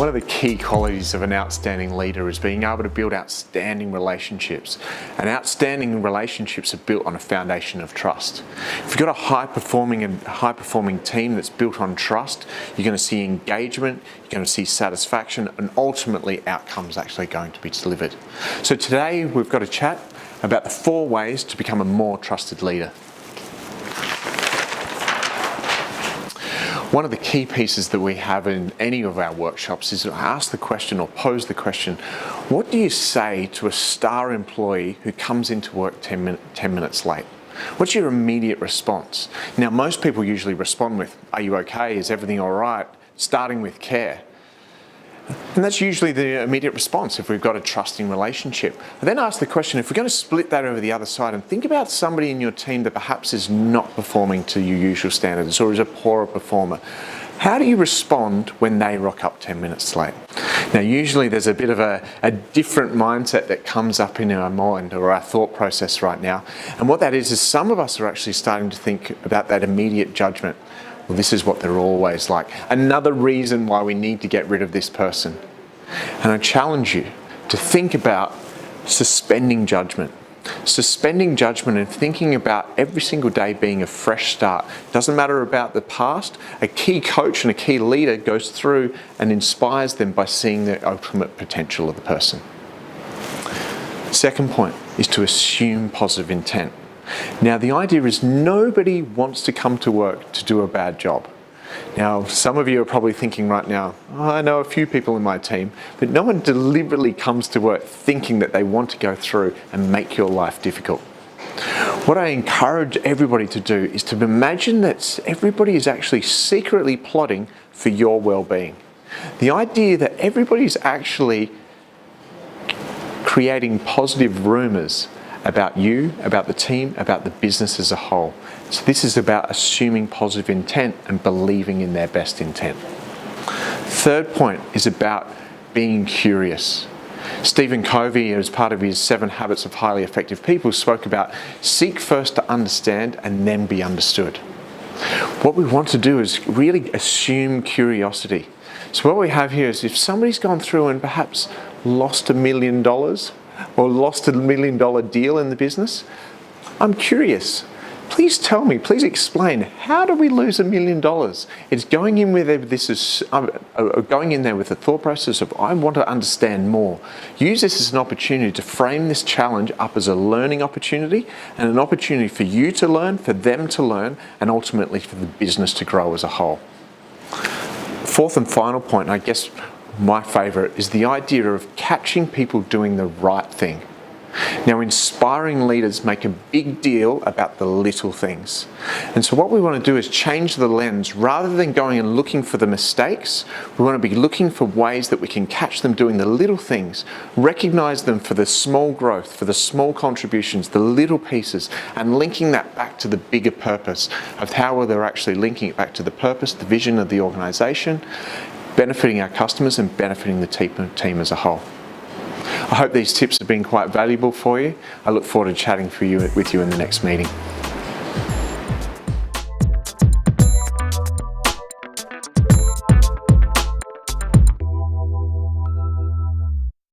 One of the key qualities of an outstanding leader is being able to build outstanding relationships. And outstanding relationships are built on a foundation of trust. If you've got a high-performing team that's built on trust, you're going to see engagement, you're going to see satisfaction, and ultimately outcomes actually going to be delivered. So today we've got a chat about the 4 ways to become a more trusted leader. One of the key pieces that we have in any of our workshops is to ask the question or pose the question, what do you say to a star employee who comes into work 10 minutes late? What's your immediate response? Now, most people usually respond with, are you okay? Is everything all right? Starting with care. And that's usually the immediate response if we've got a trusting relationship. I then ask the question, if we're going to split that over the other side and think about somebody in your team that perhaps is not performing to your usual standards or is a poorer performer, how do you respond when they rock up 10 minutes late? Now, usually there's a bit of a different mindset that comes up in our mind or our thought process right now. And what that is some of us are actually starting to think about that immediate judgment. Well, this is what they're always like. Another reason why we need to get rid of this person. And I challenge you to think about suspending judgment. Suspending judgment and thinking about every single day being a fresh start. Doesn't matter about the past. A key coach and a key leader goes through and inspires them by seeing the ultimate potential of the person. Second point is to assume positive intent. Now, the idea is nobody wants to come to work to do a bad job. Now, some of you are probably thinking right now, oh, I know a few people in my team, but no one deliberately comes to work thinking that they want to go through and make your life difficult. What I encourage everybody to do is to imagine that everybody is actually secretly plotting for your well-being. The idea that everybody is actually creating positive rumours about you, about the team, about the business as a whole. So this is about assuming positive intent and believing in their best intent. Third point is about being curious. Stephen Covey, as part of his 7 Habits of Highly Effective People, spoke about seek first to understand and then be understood. What we want to do is really assume curiosity. So what we have here is if somebody's gone through and perhaps lost $1 million, or lost $1 million deal in the business, I'm curious. Please tell me, please explain, how do we lose $1 million? It's going in with going in there with the thought process of, I want to understand more. Use this as an opportunity to frame this challenge up as a learning opportunity and an opportunity for you to learn, for them to learn, and ultimately for the business to grow as a whole. Fourth and final point, and I guess my favourite, is the idea of catching people doing the right thing. Now, inspiring leaders make a big deal about the little things. And so what we want to do is change the lens. Rather than going and looking for the mistakes, we want to be looking for ways that we can catch them doing the little things, recognise them for the small growth, for the small contributions, the little pieces, and linking that back to the bigger purpose of how they're actually linking it back to the purpose, the vision of the organisation, benefiting our customers and benefiting the team as a whole. I hope these tips have been quite valuable for you. I look forward to chatting with you in the next meeting.